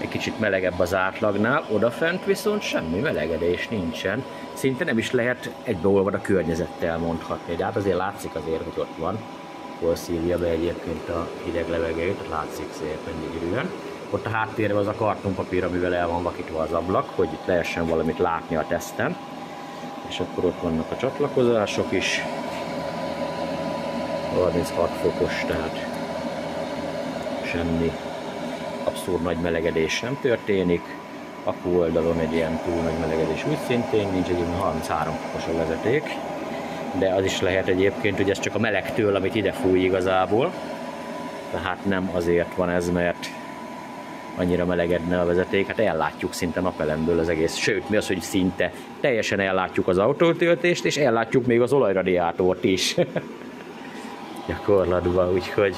Speaker 1: egy kicsit melegebb az átlagnál, odafent viszont semmi melegedés nincsen. Szinte nem is lehet egybeolvad a környezettel mondhatni, de hát azért látszik azért, hogy ott van. Hol szívja be egyébként a hideg levegőt, látszik szépen gyönyörűen. Ott a háttérben az a kartonpapír, amivel el van vakítva az ablak, hogy itt lehessen valamit látni a teszten. És akkor ott vannak a csatlakozások is. 36 fokos, tehát semmi abszurd nagy melegedés sem történik. Akku oldalon egy ilyen túl nagy melegedés úgy szintén nincs, egy 33 fokos a vezeték. De az is lehet egyébként, hogy ez csak a melegtől, amit ide fúj igazából. Tehát nem azért van ez, mert annyira melegedne a vezeték, hát ellátjuk szinte napelemből az egész. Sőt, mi az, hogy szinte teljesen ellátjuk az autótöltést, és ellátjuk még az olajradiátort is. Gyakorlatban, úgyhogy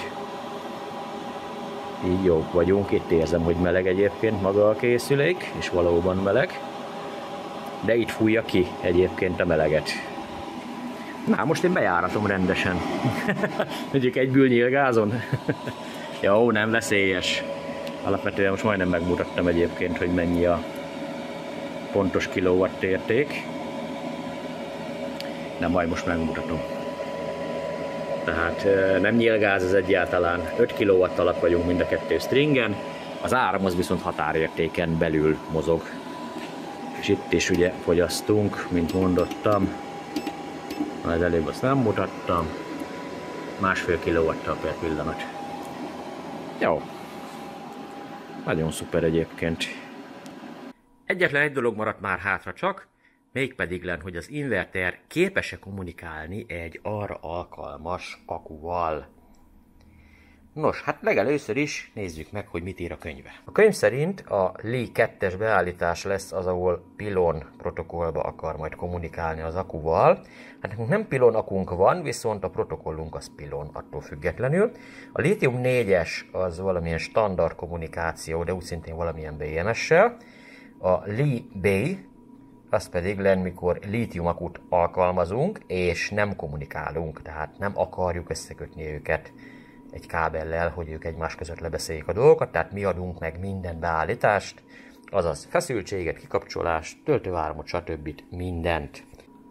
Speaker 1: így jók vagyunk. Itt érzem, hogy meleg egyébként maga a készülék, és valóban meleg. De itt fújja ki egyébként a meleget. Na, most én bejáratom rendesen. Mondjuk egyből nyílgázon. Jó, nem veszélyes. Alapvetően most majdnem megmutattam egyébként, hogy mennyi a pontos kilowatt érték. De majd most megmutatom. Tehát nem nyílgáz ez egyáltalán. 5 kW alatt vagyunk mind a kettő stringen. Az áram az viszont határértéken belül mozog. És itt is ugye fogyasztunk, mint mondottam. Az előbb azt nem mutattam. 1,5 kW per pillanat. Jó. Nagyon szuper egyébként. Egyetlen egy dolog maradt már hátra csak, mégpedig len, hogy az inverter képes-e kommunikálni egy arra alkalmas akuval. Nos, hát legelőször is nézzük meg, hogy mit ír a könyve. A könyv szerint a Li 2-es beállítás lesz az, ahol pilon protokollba akar majd kommunikálni az akuval. Hát nekünk nem pilon akunk van, viszont a protokollunk az pilon attól függetlenül. A Lithium 4-es az valamilyen standard kommunikáció, de úgy szintén valamilyen BMS-sel. A Li-Bay az pedig len, mikor lítium akut alkalmazunk, és nem kommunikálunk, tehát nem akarjuk összekötni őket egy kábellel, hogy ők egymás között lebeszéljék a dolgokat, tehát mi adunk meg minden beállítást, azaz feszültséget, kikapcsolást, töltőáramot, stb. Mindent.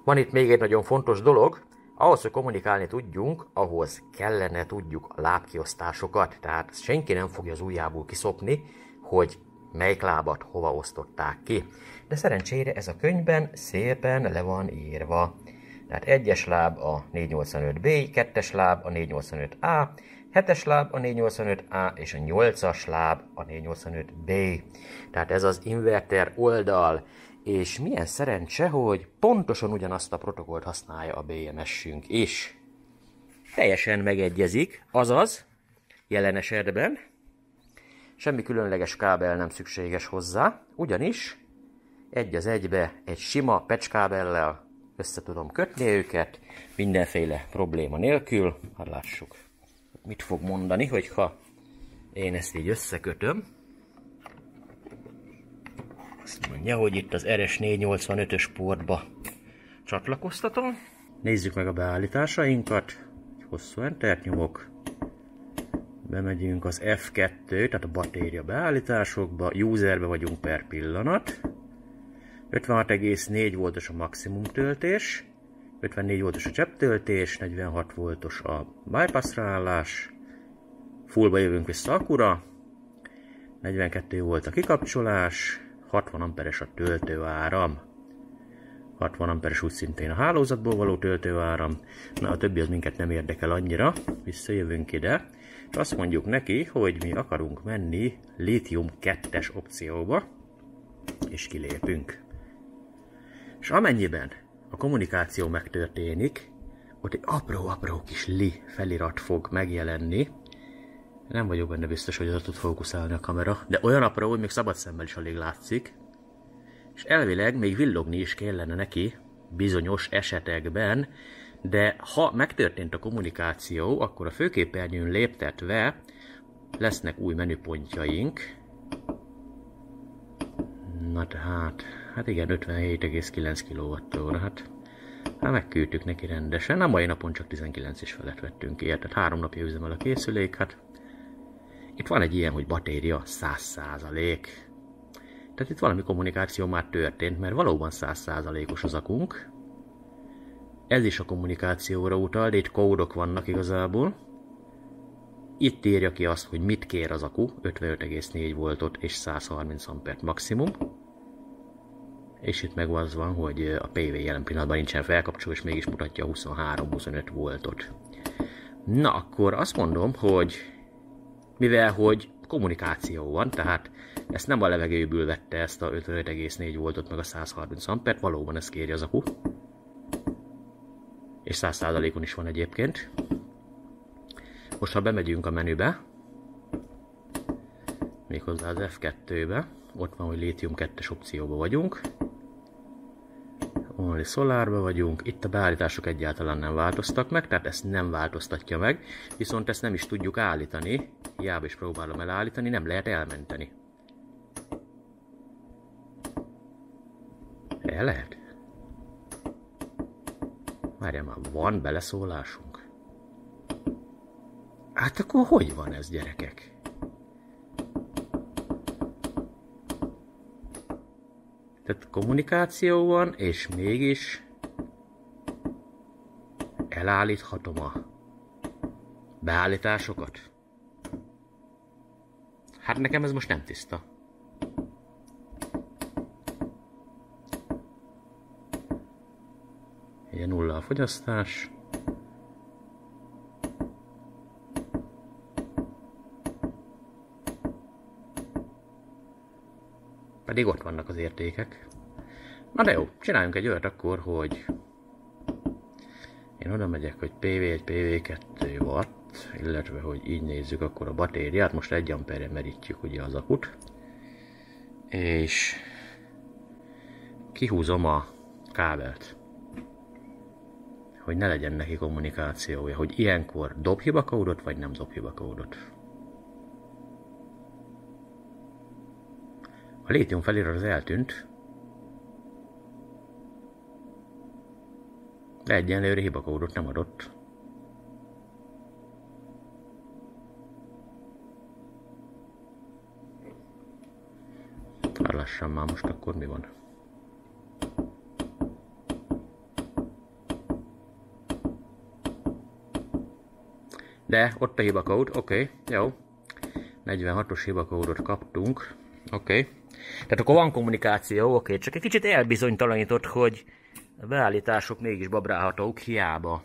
Speaker 1: Van itt még egy nagyon fontos dolog, ahhoz, hogy kommunikálni tudjunk, ahhoz kellene tudjuk a lábkiosztásokat, tehát senki nem fogja az ujjából kiszopni, hogy melyik lábat hova osztották ki. De szerencsére ez a könyvben szépen le van írva. Tehát 1-es láb a 485B, 2-es láb a 485A, 7-es láb a 485A és a 8-as láb a 485B. Tehát ez az inverter oldal, és milyen szerencse, hogy pontosan ugyanazt a protokollt használja a BMS-ünk is. Teljesen megegyezik, azaz jelen esetben semmi különleges kábel nem szükséges hozzá, ugyanis egy az egybe egy sima patchkábellel össze tudom kötni őket, mindenféle probléma nélkül. Hát lássuk, mit fog mondani, hogyha én ezt így összekötöm. Azt mondja, hogy itt az RS485-ös portba csatlakoztatom. Nézzük meg a beállításainkat. Hosszú entert nyomok. Bemegyünk az F2, tehát a batéria beállításokba. Userbe vagyunk per pillanat. 56,4 voltos a maximum töltés. 54 voltos a csepptöltés, 46 voltos a bypassra állás. Fullba jövünk vissza akkura. 42 volt a kikapcsolás, 60 amperes a töltőáram. 60 amperes úgy szintén a hálózatból való töltőáram. Na, a többi az minket nem érdekel annyira. Visszajövünk ide, és azt mondjuk neki, hogy mi akarunk menni lítium 2-es opcióba, és kilépünk. És amennyiben a kommunikáció megtörténik, ott egy apró kis li felirat fog megjelenni. Nem vagyok benne biztos, hogy oda tud fókuszálni a kamera, de olyan apró, hogy még szabad szemmel is alig látszik. És elvileg még villogni is kellene neki bizonyos esetekben, de ha megtörtént a kommunikáció, akkor a főképernyőn léptetve lesznek új menüpontjaink. Na tehát, hát igen, 57,9 kWh, hát megküldtük neki rendesen. A mai napon csak 19 és felett vettünk ki, tehát 3 napja üzemel a készülék, hát itt van egy ilyen, hogy batéria 100%. Tehát itt valami kommunikáció már történt, mert valóban 100%-os az akunk. Ez is a kommunikációra utal, de itt kódok vannak igazából. Itt írja ki azt, hogy mit kér az akku, 55,4 voltot és 130 ampert maximum. És itt meg az van, hogy a PV jelen pillanatban nincsen felkapcsolva, és mégis mutatja a 23-25 voltot. Na, akkor azt mondom, hogy mivel hogy kommunikáció van, tehát ezt nem a levegőből vette ezt a 55,4 voltot meg a 130 ampert, valóban ezt kéri az akku. És 100%-on is van egyébként. Most ha bemegyünk a menübe, méghozzá az F2-be, ott van, hogy lítium 2-es opcióba vagyunk. Only Solarba vagyunk, itt a beállítások egyáltalán nem változtak meg, tehát ezt nem változtatja meg, viszont ezt nem is tudjuk állítani, hiába is próbálom elállítani, nem lehet elmenteni. El lehet? Várjál már, van beleszólásunk? Hát akkor hogy van ez, gyerekek? Tehát kommunikáció van, és mégis elállíthatom a beállításokat. Hát nekem ez most nem tiszta. Ilyen nulla a fogyasztás. Pedig ott vannak az értékek. Na de jó, csináljunk egy olyat akkor, hogy én oda megyek, hogy PV1, PV2 watt, illetve hogy így nézzük akkor a batériát. Most 1 amperre merítjük ugye az akut. És kihúzom a kábelt, hogy ne legyen neki kommunikációja, hogy ilyenkor dob hibakódot, vagy nem dob hibakódot. A lítium felirat az eltűnt, de egyenlőre hibakódot nem adott. Lássam már most akkor mi van. De ott a hibakód, oké, jó. 46-os hibakódot kaptunk, oké. Tehát akkor van kommunikáció, oké, csak egy kicsit elbizonytalanított, hogy a beállítások mégis babrálhatók, hiába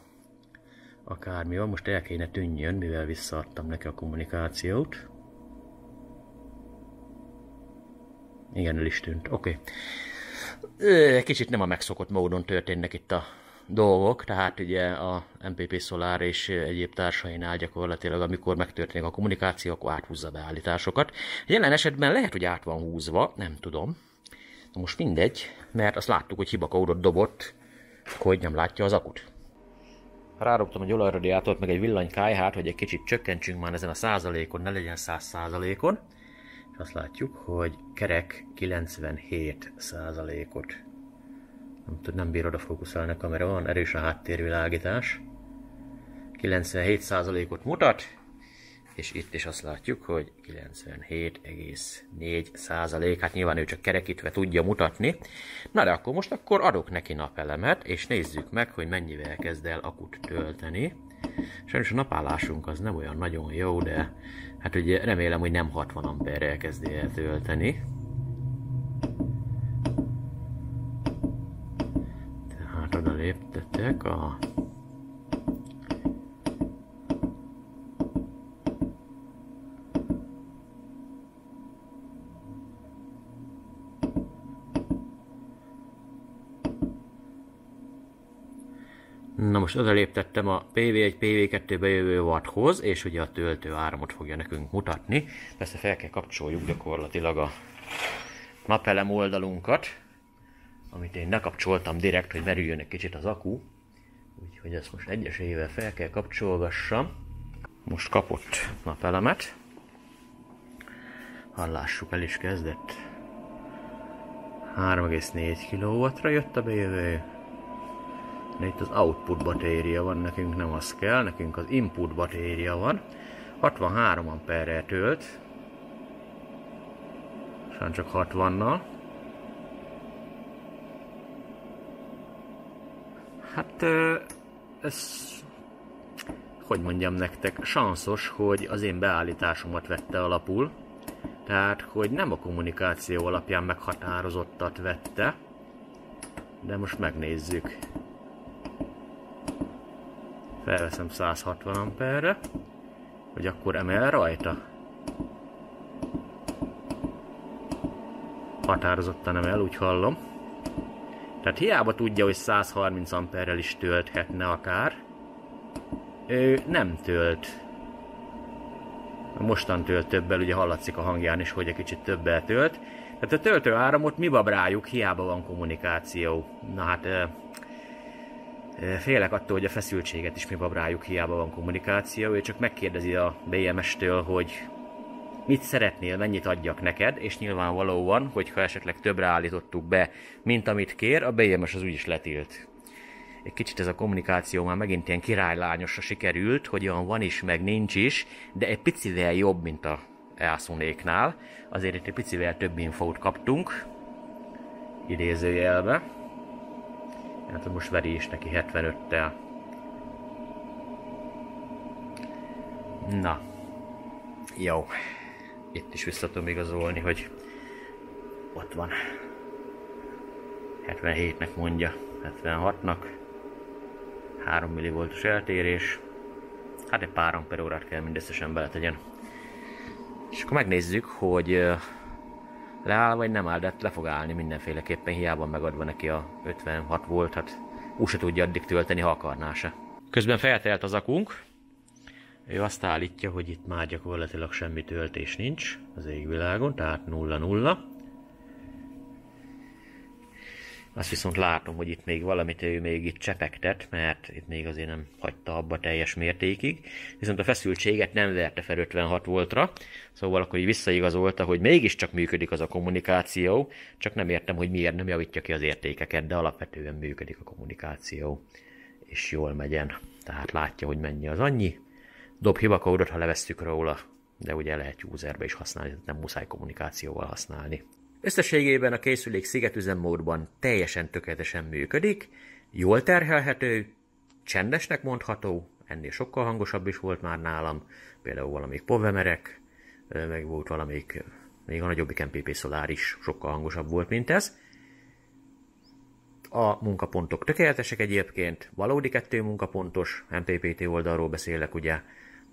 Speaker 1: akármi van. Most el kéne tűnjön, mivel visszaadtam neki a kommunikációt. Igen, el is tűnt, oké. Kicsit nem a megszokott módon történnek itt a dolgok, tehát ugye a MPP Solar és egyéb társainál gyakorlatilag, amikor megtörténik a kommunikáció, akkor áthúzza a beállításokat. Jelen esetben lehet, hogy át van húzva, nem tudom. Na most mindegy, mert azt láttuk, hogy hibakódot dobott, hogy nem látja az akut. Rárogtam egy olajradiátort, meg egy villanykályhát, hogy egy kicsit csökkentsünk már ezen a százalékon, ne legyen 100%-on. És azt látjuk, hogy kerek 97%-ot. Nem bír oda fókuszálni a kamera, van erős a háttérvilágítás. 97%-ot mutat, és itt is azt látjuk, hogy 97,4%, hát nyilván ő csak kerekítve tudja mutatni. Na de akkor most adok neki napelemet, és nézzük meg, hogy mennyivel kezd el akut tölteni. Sajnos a napállásunk az nem olyan nagyon jó, de hát ugye remélem, hogy nem 60 amperre elkezdi eltölteni. Tehát oda léptetek a Na most odaléptettem a PV1, PV2-be jövő watthoz, és ugye a töltő áramot fogja nekünk mutatni. Persze fel kell kapcsoljuk gyakorlatilag a napelem oldalunkat, amit én lekapcsoltam direkt, hogy merüljön egy kicsit az akku. Úgyhogy ezt most egyesével fel kell kapcsolgassam. Most kapott napelemet. Hallássuk, el is kezdett. 3,4 kW-ra jött a bejövő. De itt az output batéria van, nekünk nem az kell, nekünk az input batéria van. 63 amperrel tölt. Csak 60-nal. Hát ez, hogy mondjam nektek, sanszos, hogy az én beállításomat vette alapul. Tehát, hogy nem a kommunikáció alapján meghatározottat vette. De most megnézzük. Felveszem 160 amperre, hogy akkor emel rajta. Határozottan emel, úgy hallom. Tehát hiába tudja, hogy 130 amperrel is tölthetne akár. Ő nem tölt. Mostan tölt többel, ugye hallatszik a hangján is, hogy egy kicsit többel tölt. Tehát a töltő áramot mi babráljuk, hiába van kommunikáció. Na hát... Félek attól, hogy a feszültséget is mi babráljuk, hiába van kommunikáció. Ő csak megkérdezi a BMS-től, hogy mit szeretnél, mennyit adjak neked, és nyilvánvalóan, hogyha esetleg többre állítottuk be, mint amit kér, a BMS az úgyis letilt. Egy kicsit ez a kommunikáció már megint ilyen királylányosra sikerült, hogy olyan van is, meg nincs is, de egy picivel jobb, mint a Elsunéknál. Azért itt egy picivel több infót kaptunk, idézőjelbe. Hát most veri is neki 75-tel. Na. Jó. Itt is vissza tudom igazolni, hogy ott van. 77-nek mondja. 76-nak. 3 millivoltos eltérés. Hát egy pár amperórát kell mindösszesen beletegyen. És akkor megnézzük, hogy leáll vagy nem áll, de le fog állni mindenféleképpen, hiába megadva neki a 56 volt, hát úgy se tudja addig tölteni, ha akarná se. Közben feltelt az akunk. Ő azt állítja, hogy itt már gyakorlatilag semmi töltés nincs az égvilágon, tehát 0-0. Azt viszont látom, hogy itt még valamit ő még itt csepegtet, mert itt még azért nem hagyta abba teljes mértékig. Viszont a feszültséget nem verte fel 56 voltra, szóval akkor így visszaigazolta, hogy mégiscsak működik az a kommunikáció, csak nem értem, hogy miért nem javítja ki az értékeket, de alapvetően működik a kommunikáció, és jól megyen. Tehát látja, hogy mennyi az annyi. Dob hibakódot, ha levesszük róla, de ugye lehet userbe is használni, nem muszáj kommunikációval használni. Összességében a készülék szigetüzemmódban teljesen tökéletesen működik, jól terhelhető, csendesnek mondható, ennél sokkal hangosabb is volt már nálam, például valamelyik Powemerek, meg volt valamelyik, még a nagyobbik MPP Solar is sokkal hangosabb volt, mint ez. A munkapontok tökéletesek egyébként, valódi 2 munkapontos, MPPT oldalról beszélek ugye,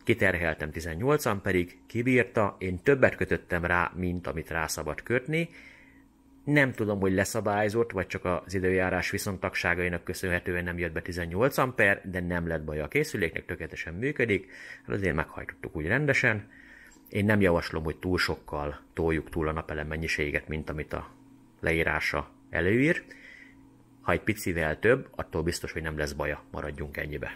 Speaker 1: kiterheltem 18 amperig, kibírta, én többet kötöttem rá, mint amit rá szabad kötni. Nem tudom, hogy leszabályzott, vagy csak az időjárás viszontagságainak köszönhetően nem jött be 18 amper, de nem lett baj a készüléknek, tökéletesen működik. Hát azért meghajtottuk úgy rendesen. Én nem javaslom, hogy túl sokkal toljuk túl a napelem mennyiséget, mint amit a leírása előír. Ha egy picivel több, attól biztos, hogy nem lesz baja, maradjunk ennyibe.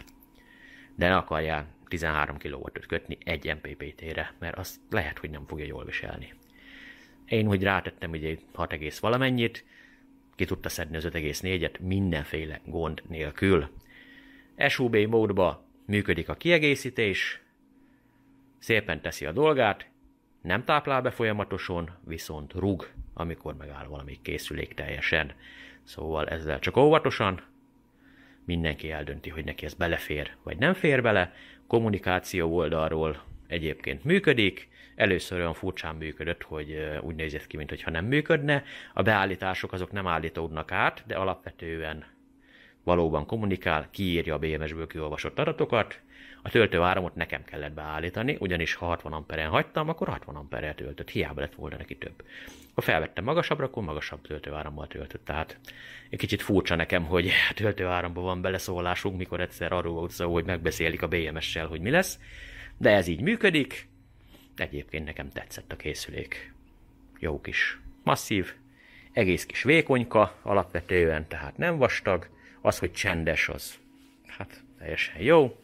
Speaker 1: De ne akarjál 13 kW-t kötni egy MPPT-re, mert azt lehet, hogy nem fogja jól viselni. Én, hogy rátettem ugye 6, valamennyit, ki tudta szedni az 5,4-et mindenféle gond nélkül. SUB módba működik a kiegészítés, szépen teszi a dolgát, nem táplál be folyamatosan, viszont rúg, amikor megáll valamelyik készülék teljesen. Szóval ezzel csak óvatosan, mindenki eldönti, hogy neki ez belefér, vagy nem fér bele. Kommunikáció oldalról egyébként működik, először olyan furcsán működött, hogy úgy nézett ki, mintha nem működne. A beállítások azok nem állítódnak át, de alapvetően valóban kommunikál, kiírja a BMS-ből kiolvasott adatokat. A töltőáramot nekem kellett beállítani, ugyanis ha 60 amperen hagytam, akkor 60 amperrel töltött, hiába lett volna neki több. Ha felvettem magasabbra, akkor magasabb töltőárammal töltött. Tehát egy kicsit furcsa nekem, hogy töltőáramba van beleszólásunk, mikor egyszer arról volt szó, hogy megbeszélik a BMS-sel, hogy mi lesz. De ez így működik. Egyébként nekem tetszett a készülék. Jó kis masszív, egész kis vékonyka alapvetően, tehát nem vastag. Az, hogy csendes, az hát teljesen jó.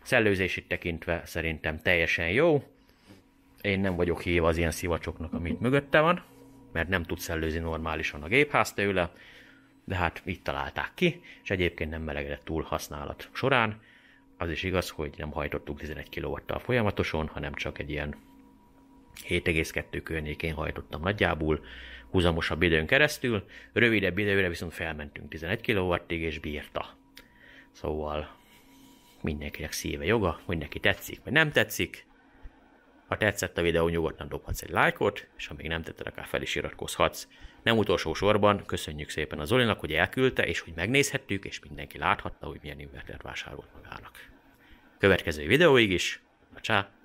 Speaker 1: Szellőzését tekintve szerintem teljesen jó. Én nem vagyok híva az ilyen szivacsoknak, amit mögötte van, mert nem tud szellőzni normálisan a gépház tőle, de hát így találták ki, és egyébként nem melegedett túl használat során. Az is igaz, hogy nem hajtottuk 11 kW-tal folyamatosan, hanem csak egy ilyen 7,2 környékén hajtottam nagyjából, húzamosabb időn keresztül, rövidebb időre viszont felmentünk 11 kW-ig, és bírta. Szóval mindenkinek szíve joga, hogy neki tetszik, vagy nem tetszik. Ha tetszett a videó, nyugodtan dobhatsz egy lájkot, és ha még nem tetted, akár fel is iratkozhatsz. Nem utolsó sorban köszönjük szépen a Zolinak, hogy elküldte, és hogy megnézhettük, és mindenki láthatta, hogy milyen invertert vásárolt magának. Következő videóig is, csá!